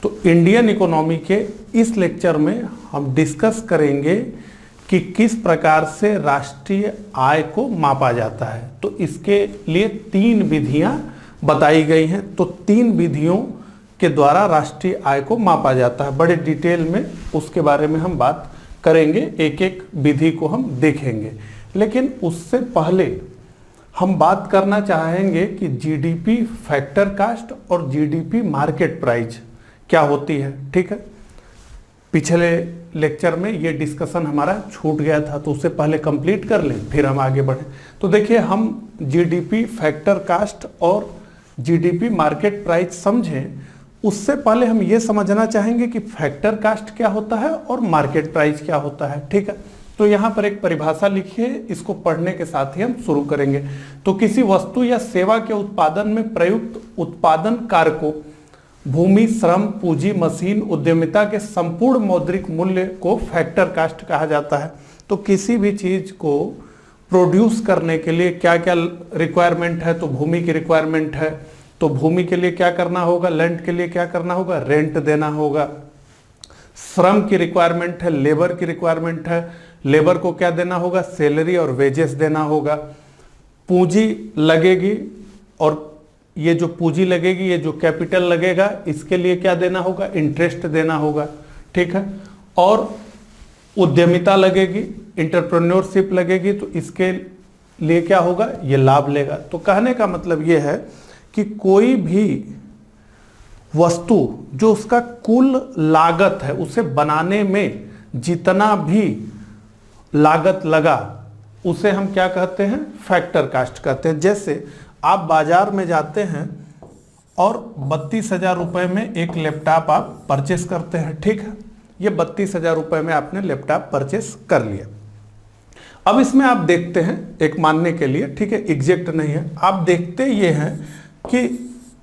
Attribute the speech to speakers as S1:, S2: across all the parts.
S1: तो Indian economy के इस लेक्चर में हम डिस्कस करेंगे कि किस प्रकार से राष्ट्रीय आय को मापा जाता है। तो इसके लिए 3 विधियां बताई गई हैं। तो 3 विधियों के द्वारा राष्ट्रीय आय को मापा जाता है। बड़े डिटेल में उसके बारे में हम बात करेंगे, एक एक विधि को हम देखेंगे। लेकिन उससे पहले हम बात करना चाहेंगे कि जीडीपी फैक्टर कास्ट और जीडीपी मार्केट प्राइस क्या होती है। ठीक है, पिछले लेक्चर में ये डिस्कशन हमारा छूट गया था, तो उससे पहले कंप्लीट कर लें फिर हम आगे बढ़ें। तो देखिए, हम जीडीपी फैक्टर कास्ट और जीडीपी मार्केट प्राइस समझें उससे पहले हम ये समझना चाहेंगे कि फैक्टर कास्ट क्या होता है और मार्केट प्राइस क्या होता है। ठीक है, तो यहाँ पर एक परिभाषा लिखी है, इसको पढ़ने के साथ ही हम शुरू करेंगे। तो किसी वस्तु या सेवा के उत्पादन में प्रयुक्त उत्पादन कारकों भूमि, श्रम, पूंजी, मशीन, उद्यमिता के संपूर्ण मौद्रिक मूल्य को फैक्टर कास्ट कहा जाता है। तो किसी भी चीज को प्रोड्यूस करने के लिए क्या क्या रिक्वायरमेंट है, तो भूमि की रिक्वायरमेंट है, तो भूमि के लिए क्या करना होगा, लैंड के लिए क्या करना होगा, रेंट देना होगा। श्रम की रिक्वायरमेंट है, लेबर की रिक्वायरमेंट है, लेबर को क्या देना होगा, सैलरी और वेजेस देना होगा। पूंजी लगेगी और ये जो पूंजी लगेगी, ये जो कैपिटल लगेगा, इसके लिए क्या देना होगा, इंटरेस्ट देना होगा। ठीक है, और उद्यमिता लगेगी, एंटरप्रेन्योरशिप लगेगी, तो इसके लिए क्या होगा, ये लाभ लेगा। तो कहने का मतलब ये है कि कोई भी वस्तु जो उसका कुल लागत है, उसे बनाने में जितना भी लागत लगा, उसे हम क्या कहते हैं, फैक्टर कास्ट कहते हैं। जैसे आप बाजार में जाते हैं और 32,000 रुपए में एक लैपटॉप आप परचेस करते हैं। ठीक है, ये 32,000 रुपए में आपने लैपटॉप परचेस कर लिया। अब इसमें आप देखते हैं, एक मानने के लिए, ठीक है, एग्जैक्ट नहीं है, आप देखते ये हैं कि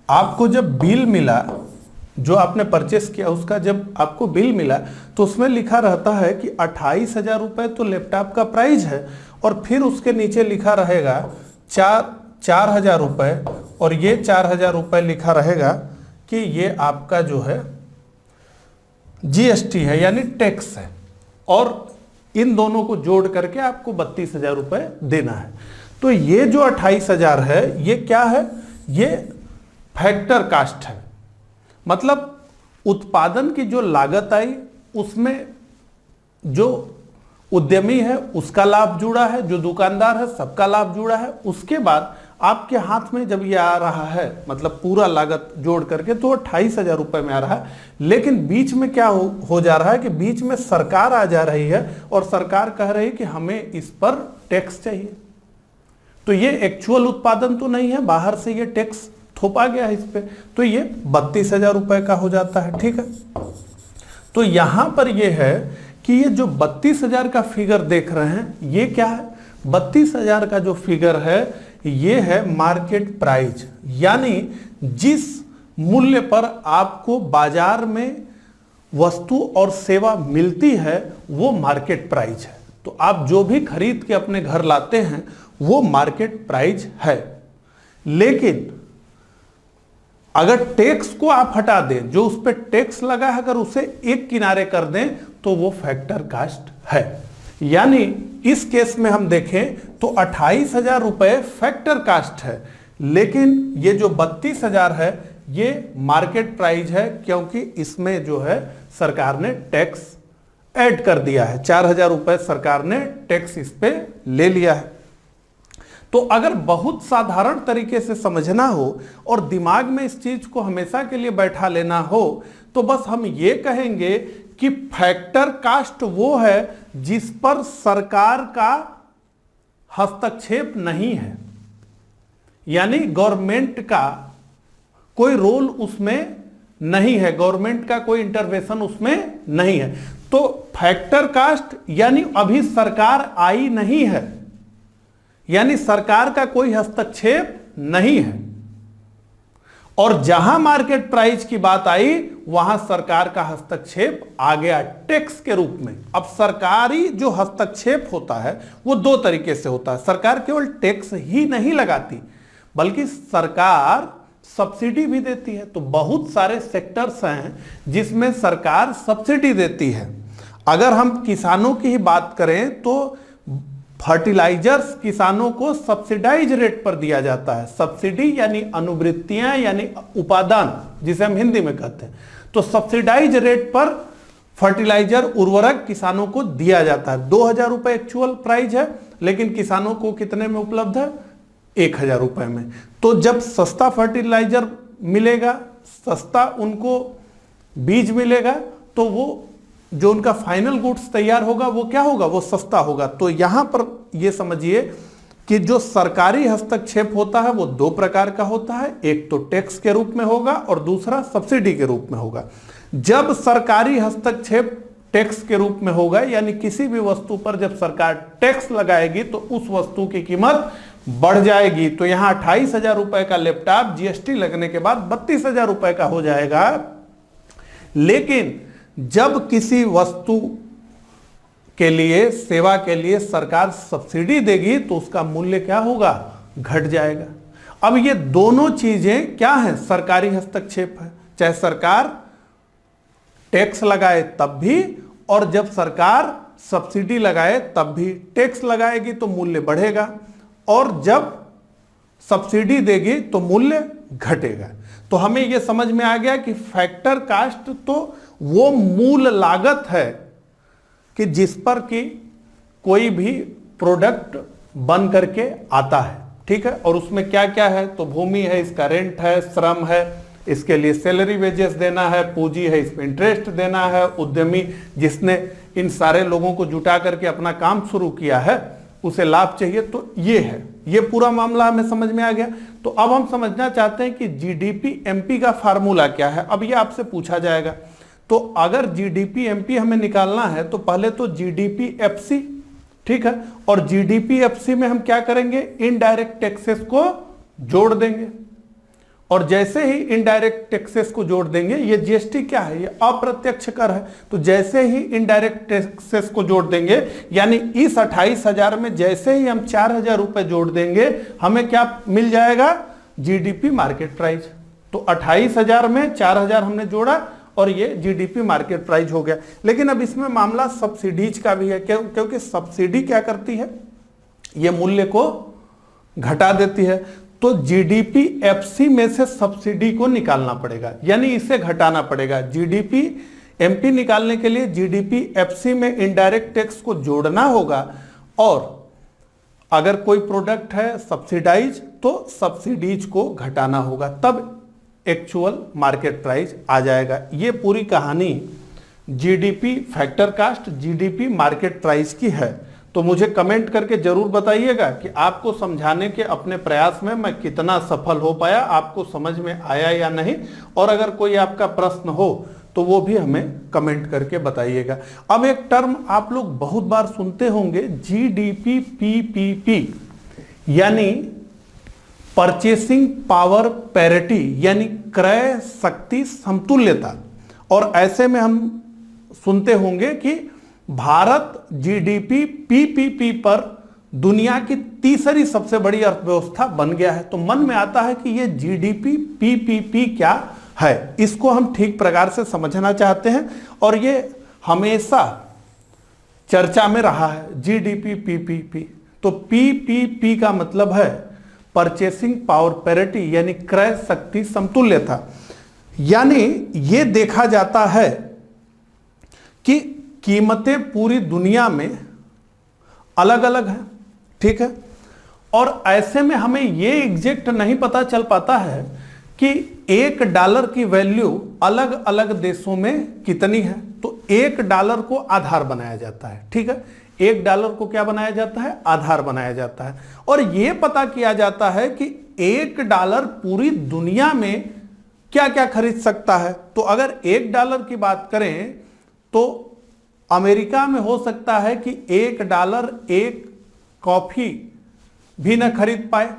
S1: आपको जब बिल मिला, जो आपने परचेस किया उसका जब आपको बिल मिला, तो उसमें लिखा रहता है कि 28,000 रुपए तो लैपटॉप का प्राइस है, और फिर उसके नीचे लिखा रहेगा 4,000 रुपए, और ये 4,000 रुपए लिखा रहेगा कि ये आपका जो है जीएसटी है, यानी टैक्स है, और इन दोनों को जोड़ करके आपको 32,000 रुपए देना है। तो ये जो 28,000 है, ये क्या है, ये फैक्टर कास्ट है। मतलब उत्पादन की जो लागत आई, उसमें जो उद्यमी है उसका लाभ जुड़ा है, जो दुकानदार है सबका लाभ जुड़ा है। उसके बाद आपके हाथ में जब ये आ रहा है, मतलब पूरा लागत जोड़ करके, तो 28,000 रुपए में आ रहा है। लेकिन बीच में क्या हो जा रहा है कि बीच में सरकार आ जा रही है, और सरकार कह रही है कि हमें इस पर टैक्स चाहिए। तो ये एक्चुअल उत्पादन तो नहीं है, बाहर से ये टैक्स थोपा गया है इस पे, तो ये 32,000 रुपए का हो जाता है। ठीक है, तो यहां पर ये है कि ये जो 32,000 का फिगर देख रहे हैं, ये क्या है, 32,000 का जो फिगर है, ये है मार्केट प्राइस, यानी जिस मूल्य पर आपको बाजार में वस्तु और सेवा मिलती है, वो मार्केट प्राइस है। तो आप जो भी खरीद के अपने घर लाते हैं, वो मार्केट प्राइस है। लेकिन अगर टैक्स को आप हटा दें, जो उस पर टैक्स लगा है, अगर उसे एक किनारे कर दें, तो वो फैक्टर कास्ट है। यानी इस केस में हम देखें तो 28,000 रुपए फैक्टर कास्ट है, लेकिन ये जो 32,000 है, ये मार्केट प्राइस है, क्योंकि इसमें जो है सरकार ने टैक्स ऐड कर दिया है। 4,000 रुपए सरकार ने टैक्स इस पे ले लिया है। तो अगर बहुत साधारण तरीके से समझना हो और दिमाग में इस चीज को हमेशा के लिए बैठा लेना हो, तो बस हम ये कहेंगे कि फैक्टर कास्ट वो है जिस पर सरकार का हस्तक्षेप नहीं है, यानी गवर्नमेंट का कोई रोल उसमें नहीं है, गवर्नमेंट का कोई इंटरवेंशन उसमें नहीं है। तो फैक्टर कास्ट यानी अभी सरकार आई नहीं है, यानी सरकार का कोई हस्तक्षेप नहीं है। और जहां मार्केट प्राइस की बात आई, वहां सरकार का हस्तक्षेप आ गया टैक्स के रूप में। अब सरकारी जो हस्तक्षेप होता है वो 2 तरीके से होता है। सरकार केवल टैक्स ही नहीं लगाती, बल्कि सरकार सब्सिडी भी देती है। तो बहुत सारे सेक्टर्स हैं जिसमें सरकार सब्सिडी देती है। अगर हम किसानों की ही बात करें तो फर्टिलाइजर्स किसानों को सब्सिडाइज रेट पर दिया जाता है। सब्सिडी यानी अनुवृत्तियां यानी उपादान जिसे हम हिंदी में कहते हैं। तो सब्सिडाइज रेट पर फर्टिलाइजर उर्वरक किसानों को दिया जाता है। 2000 रुपए एक्चुअल प्राइस है, लेकिन किसानों को कितने में उपलब्ध है? 1000 रुपए में। तो जब सस्ता फर्टिलाइजर मिलेगा, सस्ता उनको बीज मिलेगा, तो वो जो उनका फाइनल गुड्स तैयार होगा वो क्या होगा? वो सस्ता होगा। तो यहां पर ये समझिए कि जो सरकारी हस्तक्षेप होता है वो 2 प्रकार का होता है। एक तो टैक्स के रूप में होगा और दूसरा सब्सिडी के रूप में होगा। जब सरकारी हस्तक्षेप टैक्स के रूप में होगा, यानी किसी भी वस्तु पर जब सरकार टैक्स लगाएगी तो उस वस्तु की कीमत बढ़ जाएगी। तो यहां 28,000 रुपए का लैपटॉप जीएसटी लगने के बाद 32,000 रुपए का हो जाएगा। लेकिन जब किसी वस्तु के लिए, सेवा के लिए सरकार सब्सिडी देगी तो उसका मूल्य क्या होगा? घट जाएगा। अब ये दोनों चीजें क्या हैं? सरकारी हस्तक्षेप है। चाहे सरकार टैक्स लगाए तब भी, और जब सरकार सब्सिडी लगाए तब भी। टैक्स लगाएगी तो मूल्य बढ़ेगा, और जब सब्सिडी देगी तो मूल्य घटेगा। तो हमें यह समझ में आ गया कि फैक्टर कास्ट तो वो मूल लागत है कि जिस पर कि कोई भी प्रोडक्ट बन करके आता है, ठीक है। और उसमें क्या क्या है? तो भूमि है, इसका रेंट है, श्रम है, इसके लिए सैलरी वेजेस देना है, पूंजी है, इसमें इंटरेस्ट देना है, उद्यमी जिसने इन सारे लोगों को जुटा करके अपना काम शुरू किया है उसे लाभ चाहिए। तो ये है, ये पूरा मामला हमें समझ में आ गया। तो अब हम समझना चाहते हैं कि जीडीपी एमपी का फार्मूला क्या है। अब ये आपसे पूछा जाएगा। तो अगर जीडीपी एमपी हमें निकालना है तो पहले तो जीडीपी एफसी, ठीक है, और जीडीपी एफसी में हम क्या करेंगे? इनडायरेक्ट टैक्सेस को जोड़ देंगे। और जैसे ही इनडायरेक्ट टैक्सेस को जोड़ देंगे, ये जीएसटी क्या है? ये अप्रत्यक्ष कर है। तो जैसे ही इनडायरेक्ट टैक्सेस को जोड़ देंगे, यानी इस 28,000 में जैसे ही हम 4,000 रुपए जोड़ देंगे, हमें क्या मिल जाएगा? GDP market price. तो 28,000 में 4,000 हमने जोड़ा और ये जीडीपी मार्केट प्राइस हो गया। लेकिन अब इसमें मामला सब्सिडीज का भी है, क्योंकि सब्सिडी क्या करती है? ये मूल्य को घटा देती है। तो जीडीपी एफसी में से सब्सिडी को निकालना पड़ेगा, यानी इसे घटाना पड़ेगा। जीडीपी एमपी निकालने के लिए जीडीपी एफसी में इनडायरेक्ट टैक्स को जोड़ना होगा, और अगर कोई प्रोडक्ट है सब्सिडाइज तो सब्सिडीज को घटाना होगा, तब एक्चुअल मार्केट प्राइस आ जाएगा। ये पूरी कहानी GDP factor cost, GDP market price की है। तो मुझे कमेंट करके जरूर बताइएगा कि आपको समझाने के अपने प्रयास में मैं कितना सफल हो पाया, आपको समझ में आया या नहीं। और अगर कोई आपका प्रश्न हो तो वो भी हमें कमेंट करके बताइएगा। अब एक टर्म आप लोग बहुत बार सुनते होंगे, जीडीपी पीपीपी, यानी परचेसिंग पावर पैरिटी, यानी क्रय शक्ति समतुल्यता। और ऐसे में हम सुनते होंगे कि भारत जीडीपी पीपीपी पर दुनिया की तीसरी सबसे बड़ी अर्थव्यवस्था बन गया है। तो मन में आता है कि ये जीडीपी पीपीपी क्या है, इसको हम ठीक प्रकार से समझना चाहते हैं। और ये हमेशा चर्चा में रहा है, जीडीपी पीपीपी। तो पीपीपी का मतलब है परचेसिंग पावर पैरिटी, यानी क्रय शक्ति समतुल्यता। यानी ये देखा जाता है कि कीमतें पूरी दुनिया में अलग अलग हैं, ठीक है। और ऐसे में हमें ये एग्जैक्ट नहीं पता चल पाता है कि $1 की वैल्यू अलग अलग देशों में कितनी है। तो $1 को आधार बनाया जाता है, ठीक है। $1 को क्या बनाया जाता है? आधार बनाया जाता है। और यह पता किया जाता है कि $1 पूरी दुनिया में क्या क्या खरीद सकता है। तो अगर $1 की बात करें तो अमेरिका में हो सकता है कि $1 एक कॉफी भी ना खरीद पाए,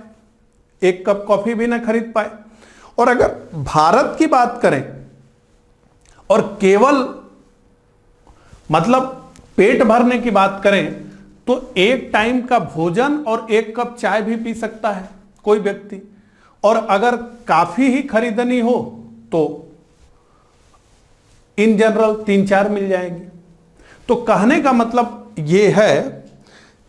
S1: एक कप कॉफी भी ना खरीद पाए। और अगर भारत की बात करें और केवल मतलब पेट भरने की बात करें तो एक टाइम का भोजन और एक कप चाय भी पी सकता है कोई व्यक्ति। और अगर काफी ही खरीदनी हो तो इन जनरल 3-4 मिल जाएंगे। तो कहने का मतलब यह है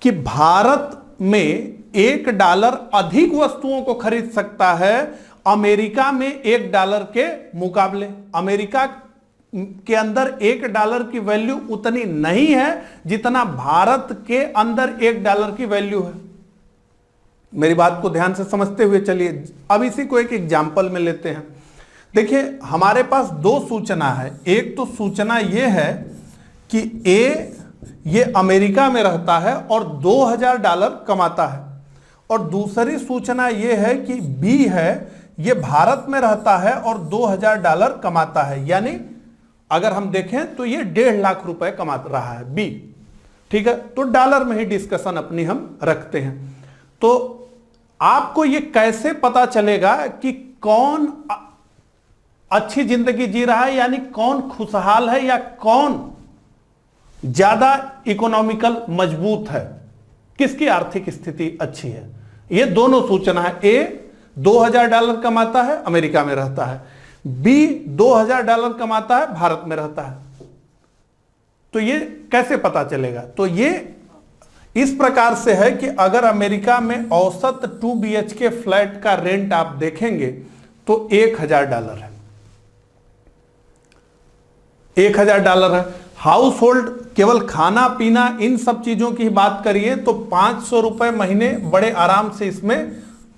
S1: कि भारत में $1 अधिक वस्तुओं को खरीद सकता है अमेरिका में $1 के मुकाबले। अमेरिका के अंदर $1 की वैल्यू उतनी नहीं है जितना भारत के अंदर $1 की वैल्यू है। मेरी बात को ध्यान से समझते हुए चलिए, अब इसी को एक एग्जाम्पल में लेते हैं। देखिए, हमारे पास 2 सूचना है। एक तो सूचना यह है कि ए ये अमेरिका में रहता है और $2000 कमाता है, और दूसरी सूचना यह है कि बी है ये भारत में रहता है और $2000 कमाता है। यानी अगर हम देखें तो ये 1.5 लाख रुपए कमा रहा है बी। ठीक है, तो डॉलर में ही डिस्कशन अपनी हम रखते हैं। तो आपको ये कैसे पता चलेगा कि कौन अच्छी जिंदगी जी रहा है, यानी कौन खुशहाल है या कौन ज्यादा इकोनॉमिकल मजबूत है, किसकी आर्थिक स्थिति अच्छी है? ये दोनों सूचना है। ए $2000 कमाता है, अमेरिका में रहता है। बी $2000 कमाता है, भारत में रहता है। तो ये कैसे पता चलेगा? तो ये इस प्रकार से है कि अगर अमेरिका में औसत 2 BHK फ्लैट का रेंट आप देखेंगे तो $1000 है। $1000 है। हाउस होल्ड केवल खाना पीना इन सब चीजों की बात करिए तो $500 महीने बड़े आराम से इसमें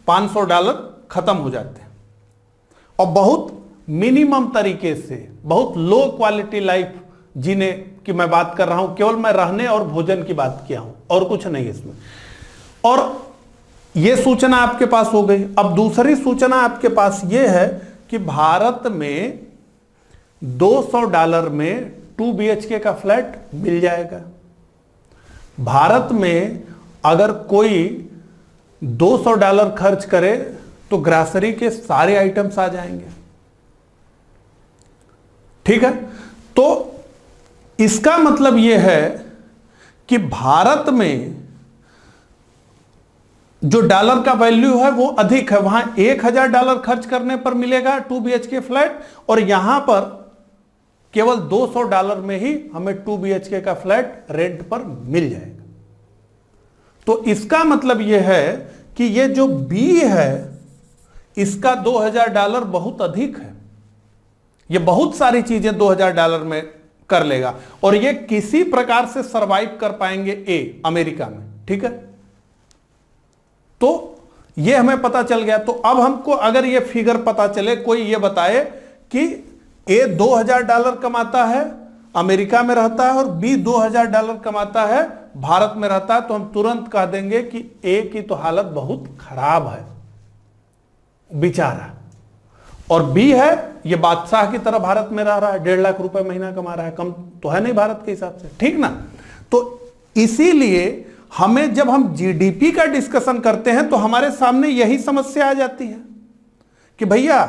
S1: $500 खत्म हो जाते हैं। और बहुत मिनिमम तरीके से, बहुत लो क्वालिटी लाइफ जीने की मैं बात कर रहा हूं, केवल मैं रहने और भोजन की बात किया हूं और कुछ नहीं इसमें। और यह सूचना आपके पास हो गई। अब दूसरी सूचना आपके पास यह है कि भारत में $200 में 2 BHK का फ्लैट मिल जाएगा। भारत में अगर कोई $200 खर्च करे तो ग्रासरी के सारे आइटम्स आ जाएंगे। ठीक है, तो इसका मतलब यह है कि भारत में जो डॉलर का वैल्यू है वो अधिक है। वहां $1000 खर्च करने पर मिलेगा 2 BHK फ्लैट, और यहां पर केवल $200 में ही हमें 2 BHK का फ्लैट रेंट पर मिल जाएगा। तो इसका मतलब यह है कि ये जो बी है इसका $2000 बहुत अधिक है। ये बहुत सारी चीजें $2000 में कर लेगा और ये किसी प्रकार से सरवाइव कर पाएंगे ए अमेरिका में। ठीक है, तो ये हमें पता चल गया। तो अब हमको अगर ये फिगर पता चले, कोई ये बताए कि ए $2000 कमाता है, अमेरिका में रहता है, और बी $2000 कमाता है, भारत में रहता है, तो हम तुरंत कह देंगे कि ए की तो हालत बहुत खराब है बेचारा, और बी है ये बादशाह की तरह भारत में रह रहा है, 1.5 लाख रुपए महीना कमा रहा है। कम तो है नहीं भारत के हिसाब से, ठीक ना? तो इसीलिए हमें जब हम जीडीपी का डिस्कशन करते हैं तो हमारे सामने यही समस्या आ जाती है कि भैया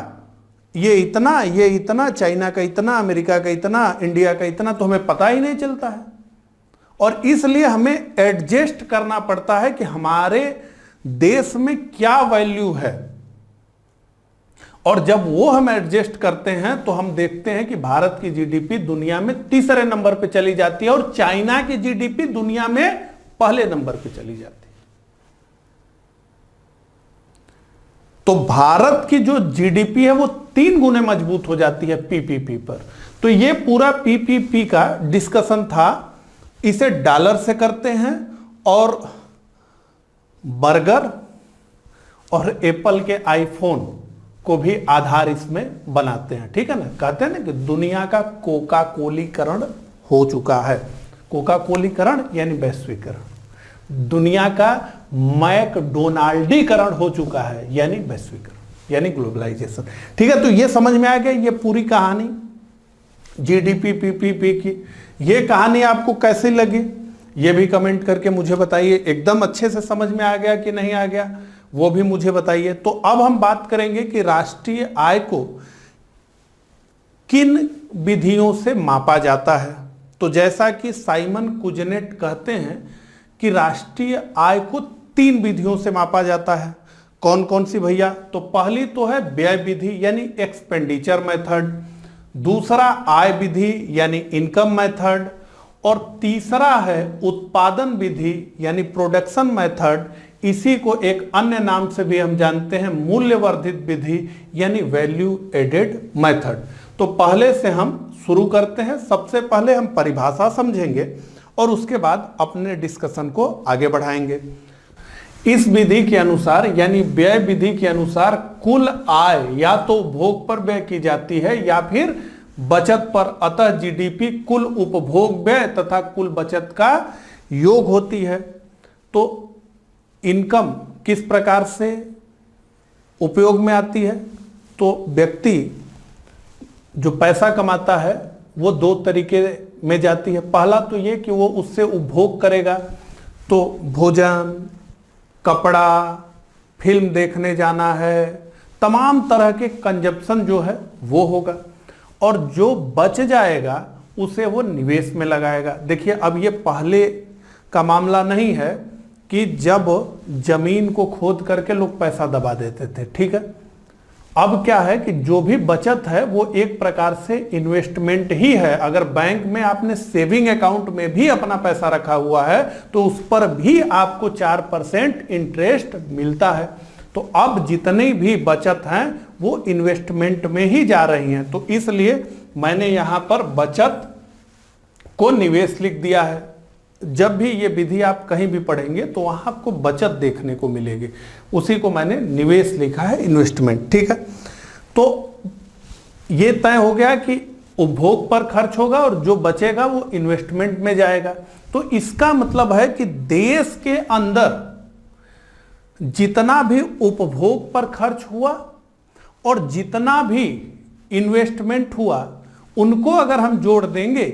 S1: ये इतना, चाइना का इतना, अमेरिका का इतना, इंडिया का इतना, तो हमें पता ही नहीं चलता है। और इसलिए हमें एडजस्ट करना पड़ता है कि हमारे देश में क्या वैल्यू है, और जब वो हम एडजस्ट करते हैं तो हम देखते हैं कि भारत की जीडीपी दुनिया में 3रे नंबर पे चली जाती है और चाइना की जीडीपी दुनिया में पहले नंबर पे चली जाती है। तो भारत की जो जीडीपी है वो 3 गुने मजबूत हो जाती है पीपीपी पर। तो ये पूरा पीपीपी का डिस्कशन था। इसे डॉलर से करते हैं और बर्गर और एप्पल के आईफोन को भी आधार इसमें बनाते हैं। ठीक है ना? कहते हैं ना कि दुनिया का कोका कोलीकरण हो चुका है। कोका कोलीकरण यानी वैश्वीकरण। दुनिया का मैकडोनाल्डीकरण हो चुका है यानी वैश्वीकरण, यानी ग्लोबलाइजेशन। ठीक है, तो ये समझ में आ गया ये पूरी कहानी जीडीपी पीपीपी की। ये कहानी आपको कैसी लगी ये भी कमेंट करके मुझे बताइए। एकदम अच्छे से समझ में आ गया कि नहीं आ गया वो भी मुझे बताइए। तो अब हम बात करेंगे कि राष्ट्रीय आय को किन विधियों से मापा जाता है। तो जैसा कि साइमन कुजनेट कहते हैं कि राष्ट्रीय आय को 3 विधियों से मापा जाता है। कौन कौन सी भैया? तो पहली तो है व्यय विधि यानी एक्सपेंडिचर मेथड, दूसरा आय विधि यानी इनकम मेथड, और तीसरा है उत्पादन विधि यानी प्रोडक्शन मेथड। इसी को एक अन्य नाम से भी हम जानते हैं मूल्य वर्धित विधि यानी वैल्यू एडेड मेथड। तो पहले से हम शुरू करते हैं। सबसे पहले हम परिभाषा समझेंगे और उसके बाद अपने डिस्कशन को आगे बढ़ाएंगे। इस विधि के अनुसार यानी व्यय विधि के अनुसार कुल आय या तो उपभोग पर व्यय की जाती है या फिर बचत पर। अतः जीडीपी कुल उपभोग व्यय तथा कुल बचत का योग होती है। तो इनकम किस प्रकार से उपयोग में आती है? तो व्यक्ति जो पैसा कमाता है वो दो तरीके में जाती है। पहला तो ये कि वो उससे उपभोग करेगा, तो भोजन, कपड़ा, फिल्म देखने जाना है, तमाम तरह के कंजप्शन जो है वो होगा, और जो बच जाएगा उसे वो निवेश में लगाएगा। देखिए अब ये पहले का मामला नहीं है कि जब जमीन को खोद करके लोग पैसा दबा देते थे, ठीक है। अब क्या है कि जो भी बचत है वो एक प्रकार से इन्वेस्टमेंट ही है। अगर बैंक में आपने सेविंग अकाउंट में भी अपना पैसा रखा हुआ है तो उस पर भी आपको 4% इंटरेस्ट मिलता है। तो अब जितनी भी बचत हैं वो इन्वेस्टमेंट में ही जा रही हैं। तो इसलिए मैंने यहां पर बचत को निवेश लिख दिया है। जब भी ये विधि आप कहीं भी पढ़ेंगे तो वहां आपको बचत देखने को मिलेगी, उसी को मैंने निवेश लिखा है, इन्वेस्टमेंट, ठीक है। तो ये तय हो गया कि उपभोग पर खर्च होगा और जो बचेगा वो इन्वेस्टमेंट में जाएगा। तो इसका मतलब है कि देश के अंदर जितना भी उपभोग पर खर्च हुआ और जितना भी इन्वेस्टमेंट हुआ उनको अगर हम जोड़ देंगे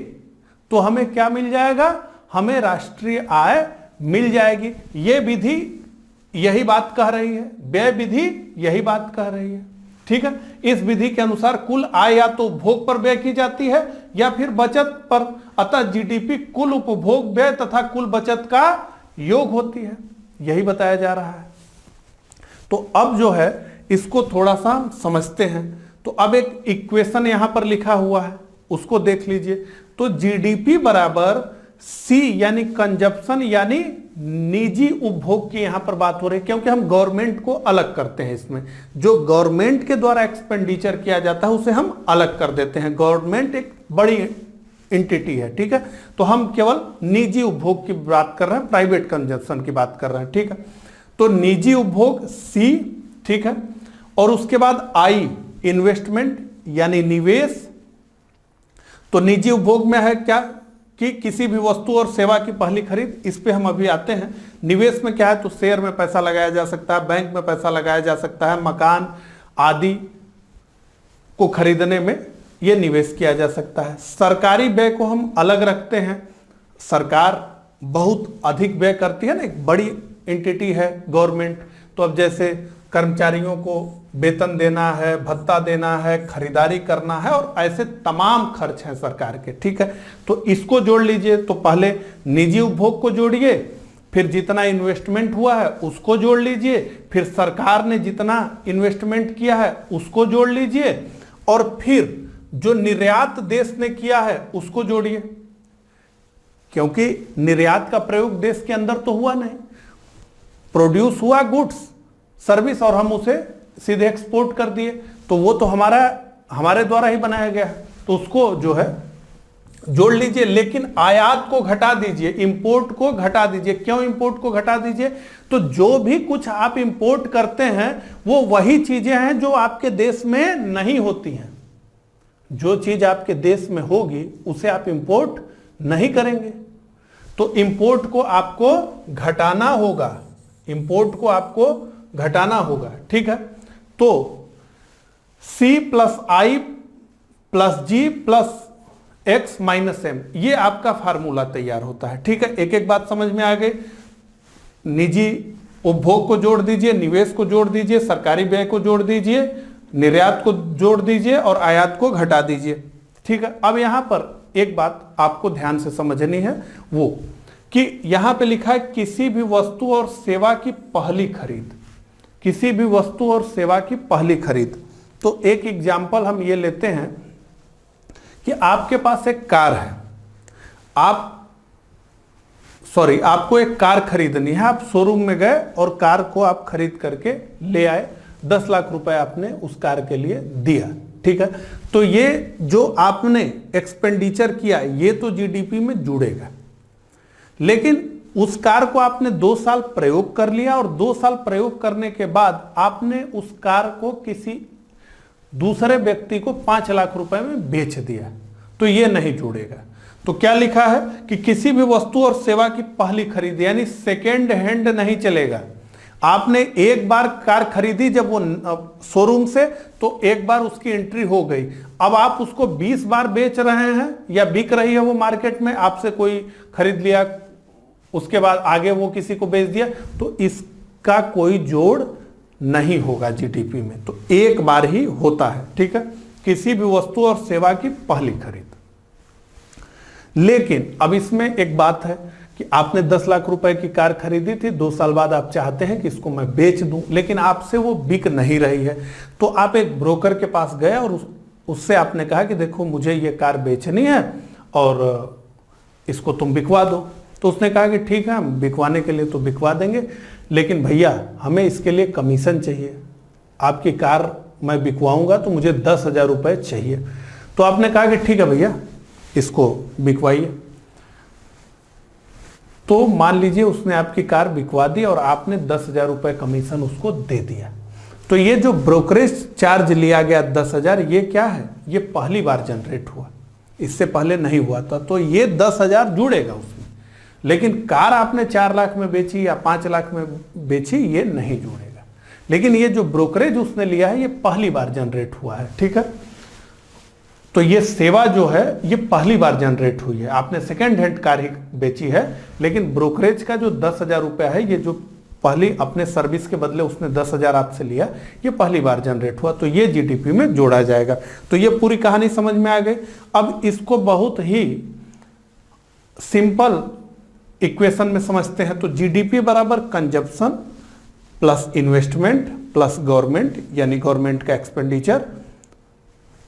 S1: तो हमें क्या मिल जाएगा? हमें राष्ट्रीय आय मिल जाएगी। ये विधि यही बात कह रही है, व्यय विधि यही बात कह रही है, ठीक है। इस विधि के अनुसार कुल आय या तो उपभोग पर व्यय की जाती है या फिर बचत पर। अतः जीडीपी कुल उपभोग व्यय तथा कुल बचत का योग होती है, यही बताया जा रहा है। तो अब जो है इसको थोड़ा सा समझते हैं। तो अब एक इक्वेशन यहां पर लिखा हुआ है, उसको देख लीजिए। तो जीडीपी बराबर सी यानी कंजप्शन यानी निजी उपभोग की यहां पर बात हो रही है, क्योंकि हम गवर्नमेंट को अलग करते हैं। इसमें जो गवर्नमेंट के द्वारा एक्सपेंडिचर किया जाता है उसे हम अलग कर देते हैं। गवर्नमेंट एक बड़ी एंटिटी है, ठीक है। तो हम केवल निजी उपभोग की बात कर रहे हैं, प्राइवेट कंजप्शन की बात कर रहे हैं, ठीक है। तो निजी उपभोग सी, ठीक है। और उसके बाद आई इन्वेस्टमेंट यानी निवेश। तो निजी उपभोग में है क्या कि किसी भी वस्तु और सेवा की पहली खरीद, इस पे हम अभी आते हैं। निवेश में क्या है? तो शेयर में पैसा लगाया जा सकता है, बैंक में पैसा लगाया जा सकता है, मकान आदि को खरीदने में यह निवेश किया जा सकता है। सरकारी व्यय को हम अलग रखते हैं। सरकार बहुत अधिक व्यय करती है ना, एक बड़ी एंटिटी है गवर्नमेंट। तो अब जैसे कर्मचारियों को वेतन देना है, भत्ता देना है, खरीदारी करना है और ऐसे तमाम खर्च हैं सरकार के, ठीक है। तो इसको जोड़ लीजिए। तो पहले निजी उपभोग को जोड़िए, फिर जितना इन्वेस्टमेंट हुआ है उसको जोड़ लीजिए, फिर सरकार ने जितना इन्वेस्टमेंट किया है उसको जोड़ लीजिए, और फिर जो निर्यात देश ने किया है उसको जोड़िए, क्योंकि निर्यात का प्रयोग देश के अंदर तो हुआ नहीं, प्रोड्यूस हुआ गुड्स सर्विस और हम उसे सीधे एक्सपोर्ट कर दिए, तो वो तो हमारे द्वारा ही बनाया गया है, तो उसको जो है जोड़ लीजिए। लेकिन आयात को घटा दीजिए, इंपोर्ट को घटा दीजिए। क्यों इंपोर्ट को घटा दीजिए? तो जो भी कुछ आप इंपोर्ट करते हैं वो वही चीजें हैं जो आपके देश में नहीं होती हैं। जो चीज आपके देश में होगी उसे आप इंपोर्ट नहीं करेंगे, तो इंपोर्ट को आपको घटाना होगा, इंपोर्ट को आपको घटाना होगा, ठीक है। तो C प्लस आई प्लस जी प्लस एक्स माइनस एम, ये आपका फार्मूला तैयार होता है, ठीक है। एक एक बात समझ में आ गई। निजी उपभोग को जोड़ दीजिए, निवेश को जोड़ दीजिए, सरकारी व्यय को जोड़ दीजिए, निर्यात को जोड़ दीजिए और आयात को घटा दीजिए, ठीक है। अब यहां पर एक बात आपको ध्यान से समझनी है, वो कि यहां पे लिखा है किसी भी वस्तु और सेवा की पहली खरीद। किसी भी वस्तु और सेवा की पहली खरीद। तो एक एग्जाम्पल हम ये लेते हैं कि आपके पास एक कार है, आपको एक कार खरीदनी है। आप शोरूम में गए और कार को आप खरीद करके ले आए, 10 लाख रुपए आपने उस कार के लिए दिया, ठीक है। तो ये जो आपने एक्सपेंडिचर किया ये तो जीडीपी में जुड़ेगा, लेकिन उस कार को आपने 2 साल प्रयोग कर लिया और 2 साल प्रयोग करने के बाद आपने उस कार को किसी दूसरे व्यक्ति को 5 लाख रुपए में बेच दिया, तो ये नहीं जुड़ेगा। तो क्या लिखा है कि किसी भी वस्तु और सेवा की पहली खरीद, यानी सेकेंड हैंड नहीं चलेगा। आपने एक बार कार खरीदी जब वो शोरूम से, तो एक बार उसकी एंट्री हो गई। अब आप उसको 20 बार बेच रहे हैं या बिक रही है वो मार्केट में, आपसे कोई खरीद लिया, उसके बाद आगे वो किसी को बेच दिया, तो इसका कोई जोड़ नहीं होगा जीडीपी में। तो एक बार ही होता है, ठीक है, किसी भी वस्तु और सेवा की पहली खरीद। लेकिन अब इसमें एक बात है कि आपने 10 लाख रुपए की कार खरीदी थी, 2 साल बाद आप चाहते हैं कि इसको मैं बेच दूं, लेकिन आपसे वो बिक नहीं रही है। तो आप एक ब्रोकर के पास गए और उससे आपने कहा कि देखो मुझे ये कार बेचनी है और इसको तुम बिकवा दो। तो उसने कहा कि ठीक है, हम बिकवाने के लिए तो बिकवा देंगे, लेकिन भैया हमें इसके लिए कमीशन चाहिए। आपकी कार मैं बिकवाऊंगा तो मुझे 10,000 रुपये चाहिए। तो आपने कहा कि ठीक है भैया, इसको बिकवाइए। तो मान लीजिए उसने आपकी कार बिकवा दी और आपने 10,000 रुपये कमीशन उसको दे दिया। तो ये जो ब्रोकरेज चार्ज लिया गया 10,000, ये क्या है? ये पहली बार जनरेट हुआ, इससे पहले नहीं हुआ था, तो ये 10,000 जुड़ेगा उसमें। लेकिन कार आपने 4 लाख में बेची या 5 लाख में बेची, ये नहीं जुड़ेगा। लेकिन ये जो ब्रोकरेज उसने लिया है ये पहली बार जनरेट हुआ है, ठीक है। तो ये सेवा जो है ये पहली बार जनरेट हुई है। आपने सेकेंड हैंड कार ही बेची है, लेकिन ब्रोकरेज का जो 10,000 रुपया है, ये जो पहली अपने सर्विस के बदले उसने 10,000 आपसे लिया, ये पहली बार जनरेट हुआ, तो ये जीडीपी में जोड़ा जाएगा। तो ये पूरी कहानी समझ में आ गई। अब इसको बहुत ही सिंपल इक्वेशन में समझते हैं। तो जीडीपी बराबर consumption plus investment plus government, यानी गवर्नमेंट का एक्सपेंडिचर,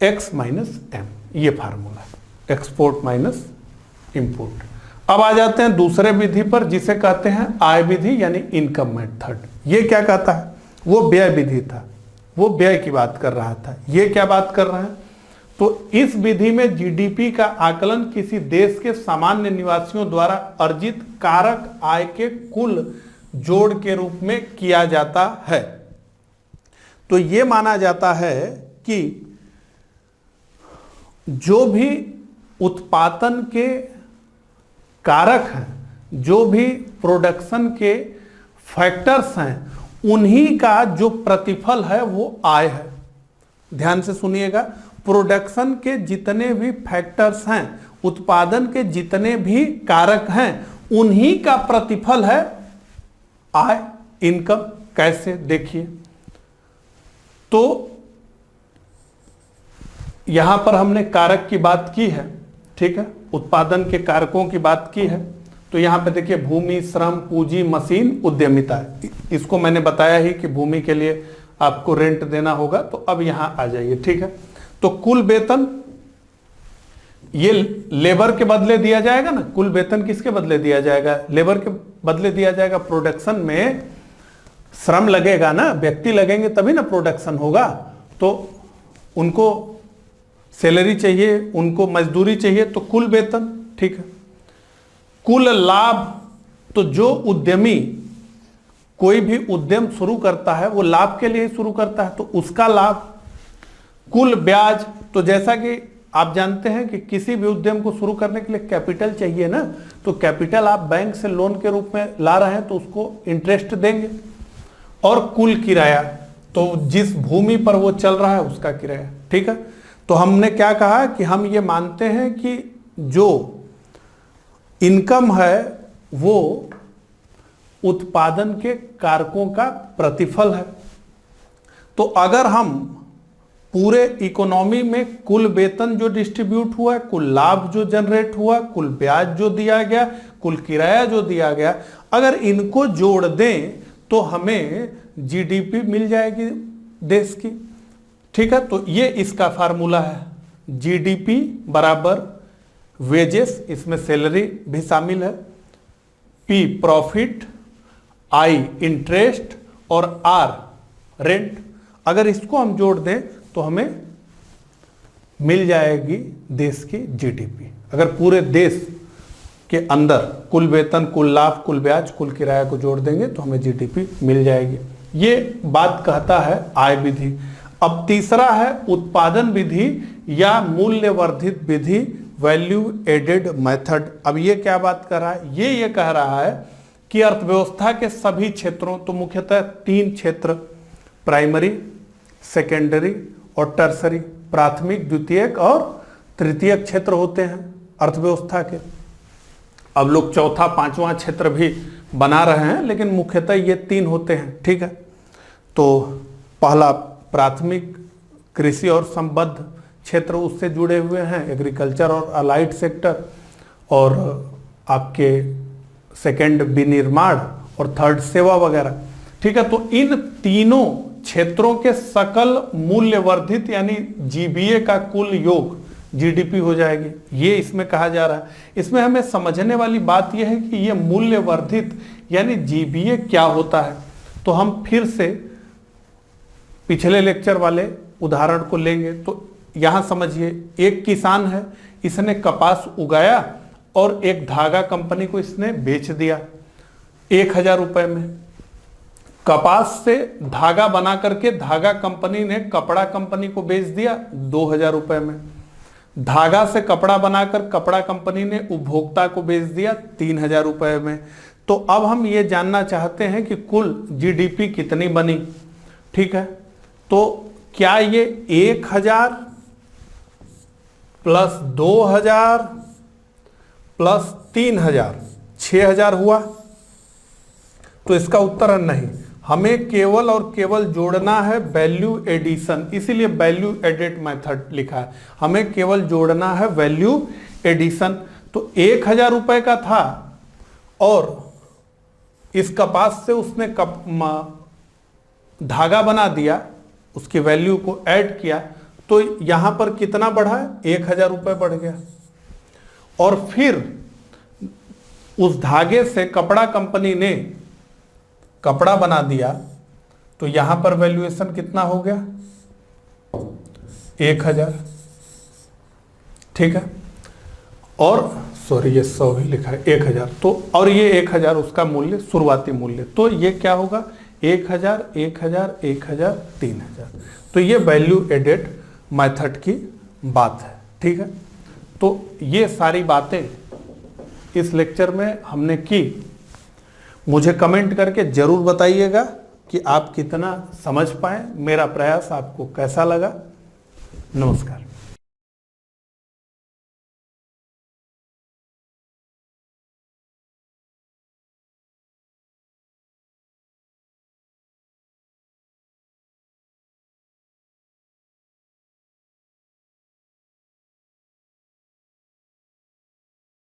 S1: एक्स माइनस एम, ये फार्मूला, एक्सपोर्ट माइनस इंपोर्ट। अब आ जाते हैं दूसरे विधि पर, जिसे कहते हैं आय विधि, यानी इनकम मेथड। ये क्या कहता है? वो व्यय विधि था, वो व्यय की बात कर रहा था। ये क्या बात कर रहे हैं? तो इस विधि में जीडीपी का आकलन किसी देश के सामान्य निवासियों द्वारा अर्जित कारक आय के कुल जोड़ के रूप में किया जाता है। तो यह माना जाता है कि जो भी उत्पादन के कारक हैं, जो भी प्रोडक्शन के फैक्टर्स हैं, उन्हीं का जो प्रतिफल है वो आय है। ध्यान से सुनिएगा, प्रोडक्शन के जितने भी फैक्टर्स हैं, उत्पादन के जितने भी कारक हैं, उन्हीं का प्रतिफल है आय, इनकम। कैसे? देखिए, तो यहां पर हमने कारक की बात की है, ठीक है, उत्पादन के कारकों की बात की है। तो यहां पे देखिए, भूमि, श्रम, पूंजी, मशीन, उद्यमिता। इसको मैंने बताया ही कि भूमि के लिए आपको रेंट देना होगा, तो अब यहां आ जाइए, ठीक है। तो कुल वेतन ये लेबर के बदले दिया जाएगा ना। कुल वेतन किसके बदले दिया जाएगा? लेबर के बदले दिया जाएगा। प्रोडक्शन में श्रम लगेगा ना, व्यक्ति लगेंगे तभी ना प्रोडक्शन होगा। तो उनको सैलरी चाहिए, उनको मजदूरी चाहिए, तो कुल वेतन, ठीक है। कुल लाभ, तो जो उद्यमी कोई भी उद्यम शुरू करता है वो लाभ के लिए ही शुरू करता है, तो उसका लाभ। कुल ब्याज, तो जैसा कि आप जानते हैं कि किसी भी उद्यम को शुरू करने के लिए कैपिटल चाहिए ना, तो कैपिटल आप बैंक से लोन के रूप में ला रहे हैं तो उसको इंटरेस्ट देंगे। और कुल किराया, तो जिस भूमि पर वो चल रहा है उसका किराया, ठीक है। तो हमने क्या कहा कि हम ये मानते हैं कि जो इनकम है वो उत्पादन के कारकों का प्रतिफल है। तो अगर हम पूरे इकोनॉमी में कुल वेतन जो डिस्ट्रीब्यूट हुआ, कुल लाभ जो जनरेट हुआ, कुल ब्याज जो दिया गया, कुल किराया जो दिया गया, अगर इनको जोड़ दें तो हमें जीडीपी मिल जाएगी देश की। ठीक है, तो ये इसका फार्मूला है, जीडीपी बराबर वेजेस, इसमें सैलरी भी शामिल है, पी प्रॉफिट, आई इंटरेस्ट और आर रेंट। अगर इसको हम जोड़ दें तो हमें मिल जाएगी देश की जीडीपी। अगर पूरे देश के अंदर कुल वेतन, कुल लाभ, कुल ब्याज, कुल किराया को जोड़ देंगे तो हमें जीडीपी मिल जाएगी। ये बात कहता है आय विधि। अब तीसरा है उत्पादन विधि या मूल्य वर्धित विधि, वैल्यू एडेड मेथड। अब ये क्या बात कर रहा है? ये कह रहा है कि अर्थव्यवस्था के सभी क्षेत्रों, तो मुख्यतः 3 क्षेत्र, प्राइमरी, सेकेंडरी और टर्सरी, प्राथमिक, द्वितीयक और तृतीयक क्षेत्र होते हैं अर्थव्यवस्था के। अब लोग चौथा, पांचवा क्षेत्र भी बना रहे हैं, लेकिन मुख्यतः ये 3 होते हैं। ठीक है, तो पहला प्राथमिक, कृषि और संबद्ध क्षेत्र उससे जुड़े हुए हैं, एग्रीकल्चर और अलाइड सेक्टर, और आपके सेकंड विनिर्माण और थर्ड सेवा वगैरह। ठीक है, तो इन तीनों क्षेत्रों के सकल मूल्य वर्धित यानी जीबीए का कुल योग जीडीपी हो जाएगी, ये इसमें कहा जा रहा है। इसमें हमें समझने वाली बात यह है कि ये मूल्य वर्धित यानी जीबीए क्या होता है। तो हम फिर से पिछले लेक्चर वाले उदाहरण को लेंगे। तो यहां समझिए, एक किसान है, इसने कपास उगाया और एक धागा कंपनी को इसने बेच दिया 1000 रुपए में। कपास से धागा बना करके धागा कंपनी ने कपड़ा कंपनी को बेच दिया 2000 रुपए में। धागा से कपड़ा बनाकर कपड़ा कंपनी ने उपभोक्ता को बेच दिया 3000 रुपए में। तो अब हम ये जानना चाहते हैं कि कुल जीडीपी कितनी बनी। ठीक है, तो क्या ये 1000 प्लस 2000 प्लस 3000 6000 हुआ? तो इसका उत्तर है नहीं। हमें केवल और केवल जोड़ना है वैल्यू एडिशन, इसीलिए वैल्यू एडेड मेथड लिखा है। हमें केवल जोड़ना है वैल्यू एडिशन। तो 1000 रुपए का था और इस कपास से उसने धागा बना दिया, उसकी वैल्यू को ऐड किया, तो यहां पर कितना बढ़ा? 1000 रुपए बढ़ गया। और फिर उस धागे से कपड़ा कंपनी ने कपड़ा बना दिया, तो यहां पर वैल्यूएशन कितना हो गया? 1000। ठीक है, और सॉरी ये 100 भी लिखा है, 1000। तो और ये 1000 उसका मूल्य, शुरुआती मूल्य। तो ये क्या होगा? 1000 1000 1000 3000। तो ये वैल्यू एडेड मेथड की बात है। ठीक है, तो ये सारी बातें इस लेक्चर में हमने की। मुझे कमेंट करके जरूर बताइएगा कि आप कितना समझ पाए, मेरा प्रयास आपको कैसा लगा। नमस्कार।